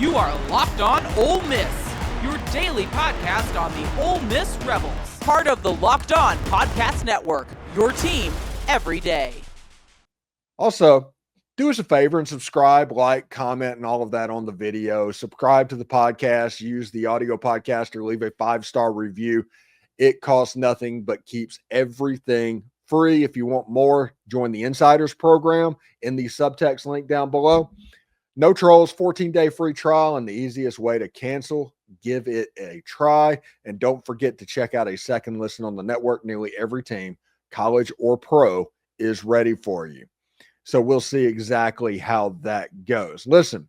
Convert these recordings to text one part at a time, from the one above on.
You are Locked On Ole Miss, your daily podcast on the Ole Miss Rebels. Part of the Locked On Podcast Network, your team every day. Also, do us a favor and subscribe, like, comment, and all of that on the video. Subscribe to the podcast, use the audio podcast, or leave a 5-star review. It costs nothing but keeps everything free. If you want more, join the Insiders program in the subtext link down below. No trolls, 14-day free trial, and the easiest way to cancel. Give it a try. And don't forget to check out a second listen on the network. Nearly every team, college or pro, is ready for you. So we'll see exactly how that goes. Listen,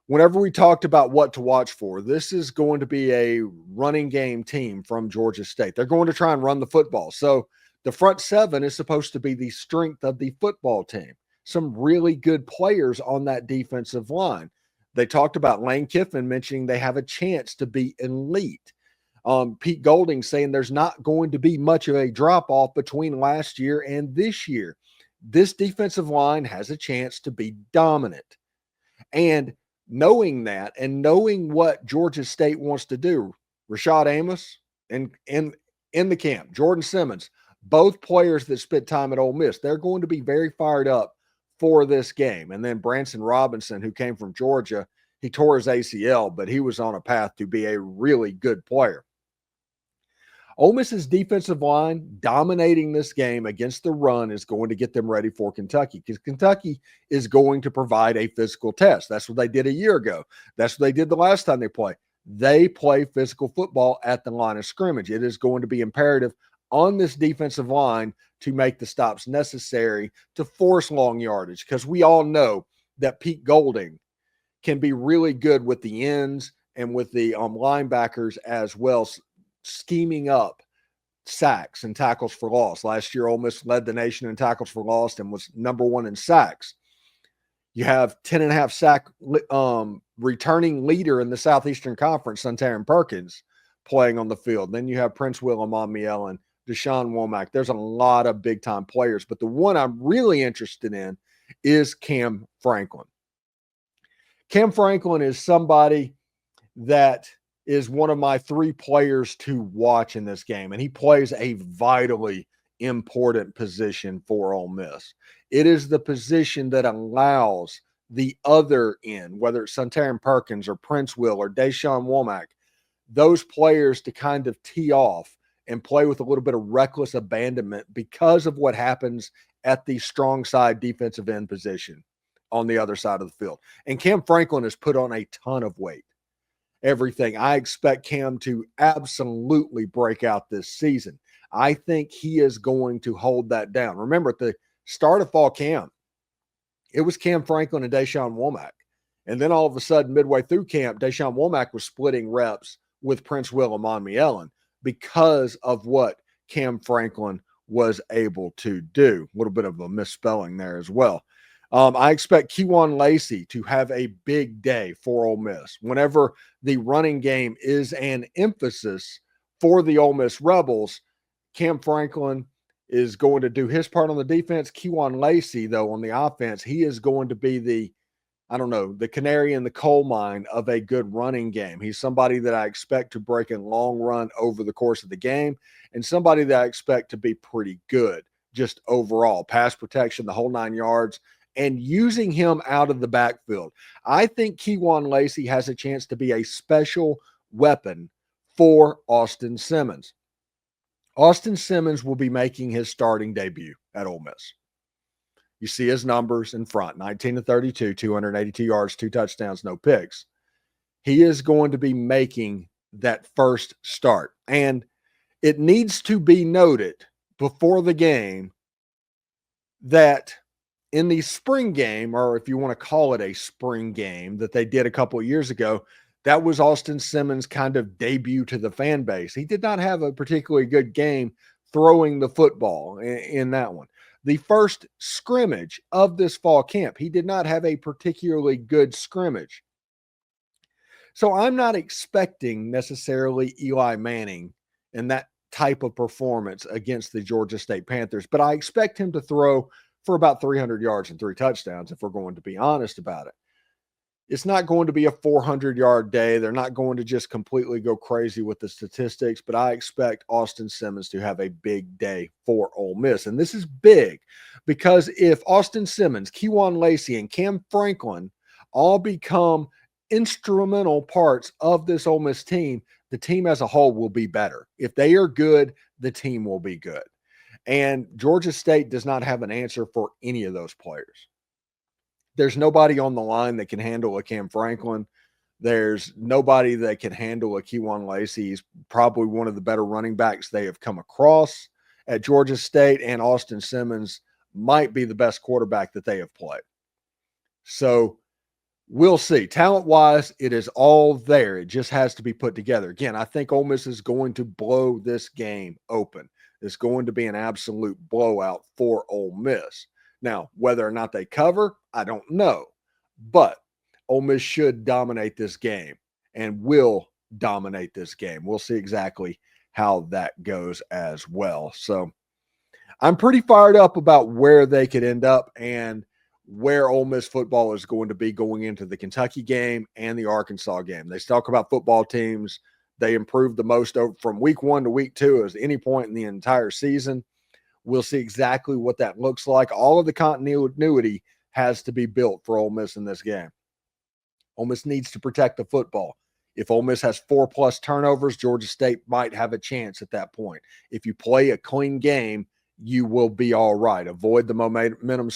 whenever we talked about what to watch for, this is going to be a running game team from Georgia State. They're going to try and run the football. So the front seven is supposed to be the strength of the football team. Some really good players on that defensive line. They talked about Lane Kiffin mentioning they have a chance to be elite. Pete Golding saying there's not going to be much of a drop-off between last year and this year. This defensive line has a chance to be dominant. And knowing that and knowing what Georgia State wants to do, Rashad Amos and in the camp, Jordan Simmons, both players that spent time at Ole Miss, they're going to be very fired up for this game. And then Branson Robinson, who came from Georgia, he tore his ACL, but he was on a path to be a really good player. Ole Miss's defensive line dominating this game against the run is going to get them ready for Kentucky, because Kentucky is going to provide a physical test. That's what they did a year ago. That's what they did the last time they played. They play physical football at the line of scrimmage. It is going to be imperative on this defensive line to make the stops necessary to force long yardage, because we all know that Pete Golding can be really good with the ends and with the linebackers as well, scheming up sacks and tackles for loss. Last year, Ole Miss led the nation in tackles for loss and was number one in sacks. You have 10.5 sack returning leader in the Southeastern Conference, Suntarine Perkins, playing on the field. Then you have Princewill Umanmielen, Da'Shawn Womack. There's a lot of big-time players, but the one I'm really interested in is Kam Franklin. Kam Franklin is somebody that is one of my 3 players to watch in this game, and he plays a vitally important position for Ole Miss. It is the position that allows the other end, whether it's Suntarine Perkins or Princewill or Da'Shawn Womack, those players to kind of tee off and play with a little bit of reckless abandonment because of what happens at the strong side defensive end position on the other side of the field. And Kam Franklin has put on a ton of weight. Everything. I expect Kam to absolutely break out this season. I think he is going to hold that down. Remember, at the start of fall camp, it was Kam Franklin and Da'Shawn Womack. And then all of a sudden, midway through camp, Da'Shawn Womack was splitting reps with Princewill Umanmielen because of what Kam Franklin was able to do. A little bit of a misspelling there as well. I expect Kewan Lacy to have a big day for Ole Miss. Whenever the running game is an emphasis for the Ole Miss Rebels, Kam Franklin is going to do his part on the defense. Kewan Lacy, though, on the offense, he is going to be the canary in the coal mine of a good running game. He's somebody that I expect to break a long run over the course of the game, and somebody that I expect to be pretty good just overall. Pass protection, the whole 9 yards, and using him out of the backfield. I think Kewan Lacy has a chance to be a special weapon for Austin Simmons. Austin Simmons will be making his starting debut at Ole Miss. You see his numbers in front, 19-32, 282 yards, 2 touchdowns, no picks. He is going to be making that first start. And it needs to be noted before the game that in the spring game, or if you want to call it a spring game that they did a couple of years ago, that was Austin Simmons' kind of debut to the fan base. He did not have a particularly good game throwing the football in that one. The first scrimmage of this fall camp, he did not have a particularly good scrimmage. So I'm not expecting necessarily Eli Manning and that type of performance against the Georgia State Panthers, but I expect him to throw for about 300 yards and 3 touchdowns if we're going to be honest about it. It's not going to be a 400-yard day. They're not going to just completely go crazy with the statistics, but I expect Austin Simmons to have a big day for Ole Miss. And this is big because if Austin Simmons, Kewan Lacy, and Kam Franklin all become instrumental parts of this Ole Miss team, the team as a whole will be better. If they are good, the team will be good. And Georgia State does not have an answer for any of those players. There's nobody on the line that can handle a Kam Franklin. There's nobody that can handle a Kewan Lacy. He's probably one of the better running backs they have come across at Georgia State, and Austin Simmons might be the best quarterback that they have played. So we'll see. Talent-wise, it is all there. It just has to be put together. Again, I think Ole Miss is going to blow this game open. It's going to be an absolute blowout for Ole Miss. Now, whether or not they cover, I don't know. But Ole Miss should dominate this game and will dominate this game. We'll see exactly how that goes as well. So I'm pretty fired up about where they could end up and where Ole Miss football is going to be going into the Kentucky game and the Arkansas game. They talk about football teams. They improved the most from week 1 to week 2 as any point in the entire season. We'll see exactly what that looks like. All of the continuity has to be built for Ole Miss in this game. Ole Miss needs to protect the football. If Ole Miss has 4+ turnovers, Georgia State might have a chance at that point. If you play a clean game, you will be all right. Avoid the momentum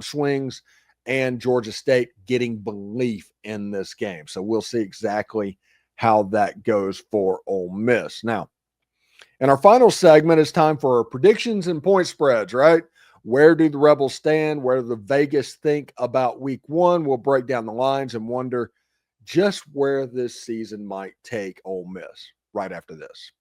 swings and Georgia State getting belief in this game. So we'll see exactly how that goes for Ole Miss. Now, in our final segment, it's time for predictions and point spreads, right? Where do the Rebels stand? Where do the Vegas think about week 1? We'll break down the lines and wonder just where this season might take Ole Miss right after this.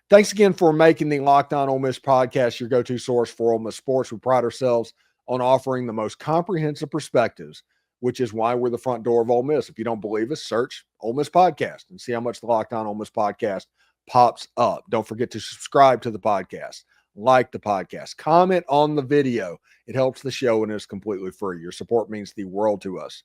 Thanks again for making the Locked On Ole Miss podcast your go-to source for Ole Miss sports. We pride ourselves on offering the most comprehensive perspectives, which is why we're the front door of Ole Miss. If you don't believe us, search Ole Miss Podcast and see how much the Locked On Ole Miss podcast pops up. Don't forget to subscribe to the podcast, like the podcast, comment on the video. It helps the show and is completely free. Your support means the world to us.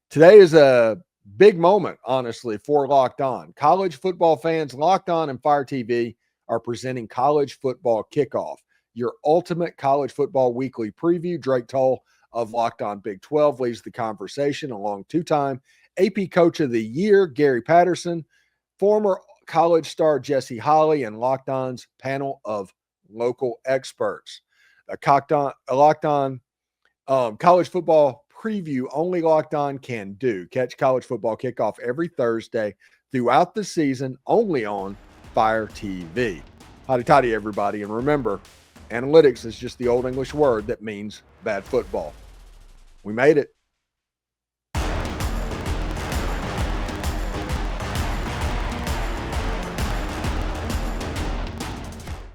Today is a big moment, honestly, for Locked On. College football fans, Locked On and Fire TV are presenting College Football Kickoff, your ultimate college football weekly preview. Drake Toll of Locked On Big 12 leads the conversation along two-time AP Coach of the Year, Gary Patterson, former college star Jesse Holley, and Locked On's panel of local experts. A Locked On college football preview only Locked On can do. Catch College Football Kickoff every Thursday throughout the season, only on Fire TV. Howdy toddy, everybody. And remember, analytics is just the old English word that means bad football. We made it.